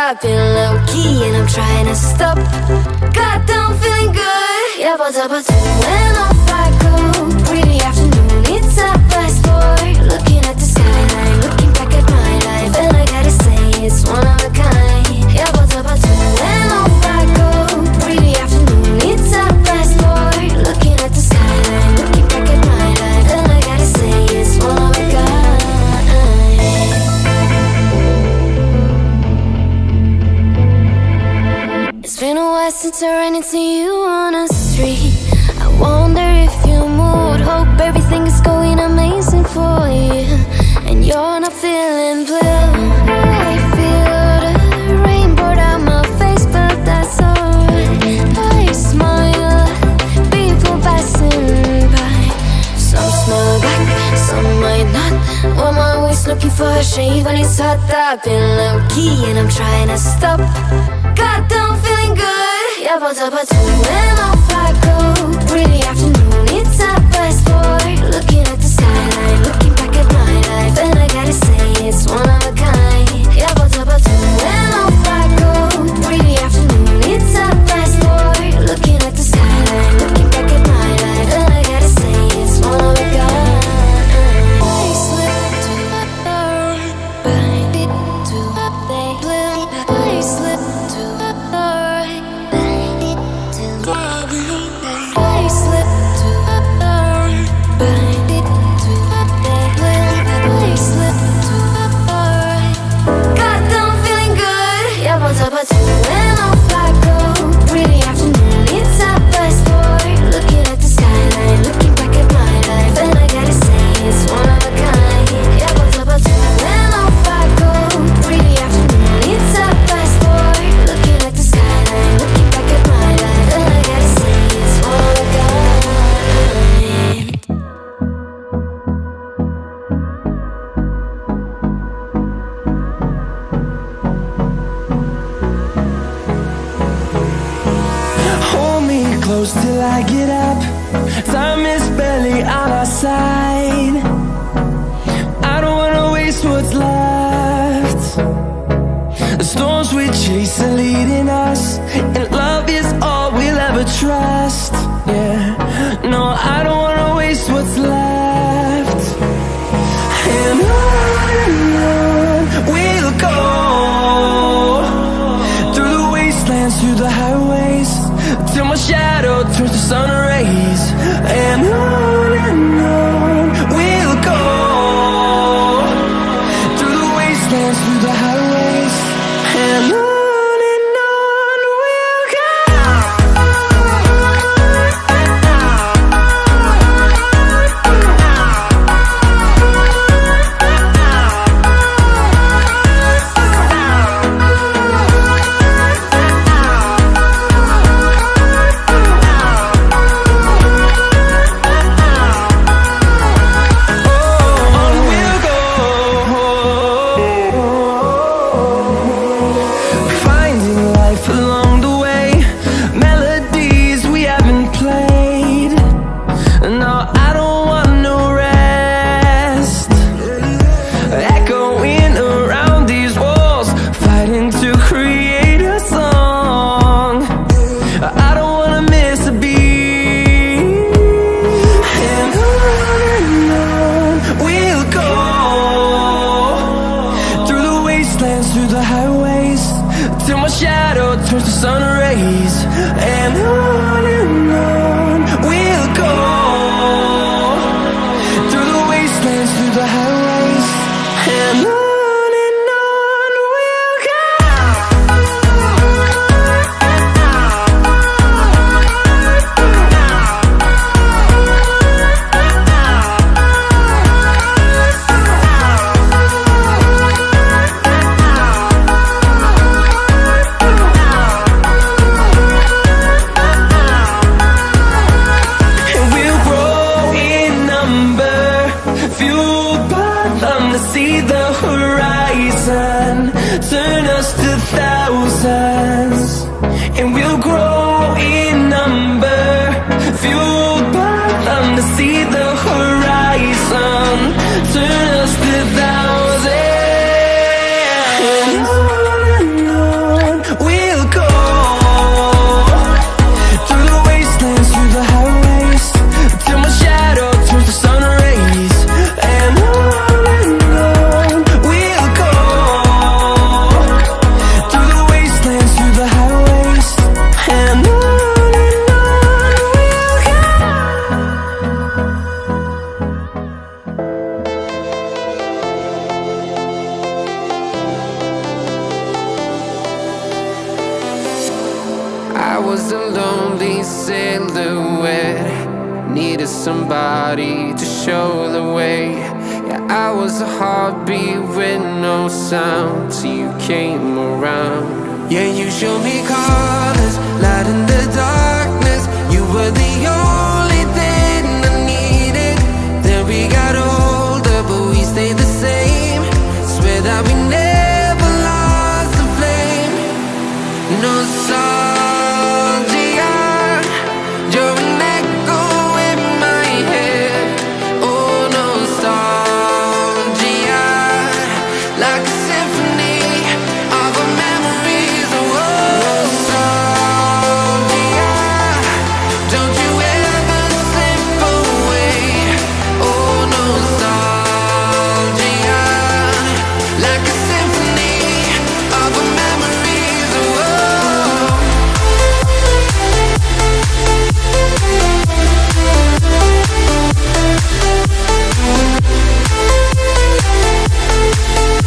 hot, been low-key and I'm trying to stop. God, I'm feeling good. Yeah, but when off I go. Pretty afternoon, it's a fast boy. Looking at the skyline, looking back at my life, and I gotta say it's one of a kind. Yeah, but when off I go. Pretty afternoon, it's a fast boy. Looking at the skyline, looking back at my life, and I gotta say it's one of a kind. It's been a while since I ran into you on a street. I wonder if you moved. Hope everything is going amazing for you, and you're not feeling blue. I feel the rain pour down my face, but that's alright. I smile, people passing by. Some smile back, some might not. Well, I'm always looking for a shade when it's hot. I've been low-key and I'm trying to stop. God, I'm feeling good. Yeah, but when off I go. Pretty afternoon, it's a fast boy. Looking at the skyline, looking back at my life, and I gotta say it's one of a kind. Yeah, but when off I go. Pretty afternoon, it's a fast boy. Looking at the skyline, looking back at my life, and I gotta say it's one of a kind. I slip to the right, to the left. I slip to the right, to the left. I slip to the right, to the left. I slip to the right. God, I'm feeling good. Yeah, but when off I go. Pretty afternoon, it's a fast boy. Looking at the skyline, looking back at my life, and I gotta say it's one of a kind. Yeah, but when off I go. Pretty afternoon, it's a fast boy. Looking at the skyline, looking back at my life, and I gotta say it's one of a kind. Hold me close till I get up. Time is barely on our side. I don't wanna waste what's left. The storms we chase are leading us, and love is all we'll ever trust. Yeah, no, I don't wanna waste what's left. And on we'll go, through the wastelands, through the highways, till my shadow turns to sun rays. And on we'll go, through the wastelands, through the highways, and on we'll go. Through the highways, till my shadow turns to sun rays. And on we'll go, through the wastelands, through the highways, and on we'll go. See the horizon, turn us to thousands, and we'll grow in number, fueled by them to see the horizon, turn us to thousands. And on I was a lonely silhouette, needed somebody to show the way. Yeah, I was a heartbeat with no sound till you came around. Yeah, you showed me colors, light in the darkness. You were the only thing I needed. Then we got older, but we stayed the same. Swear that we never lost the flame. Nostalgia, you're an echo in my head. Oh, nostalgia, like a symphony of our memories. Oh, nostalgia, don't you ever slip away. Oh, nostalgia, like a symphony of our memories. Oh,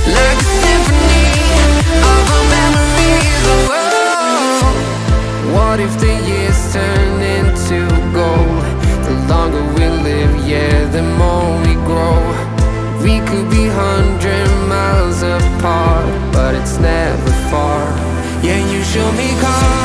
like a symphony of our memories. Oh, what if the years turn into gold? The longer we live, yeah, the more we grow. We could be 100 miles apart, but it's never far. Yeah, you show me colors,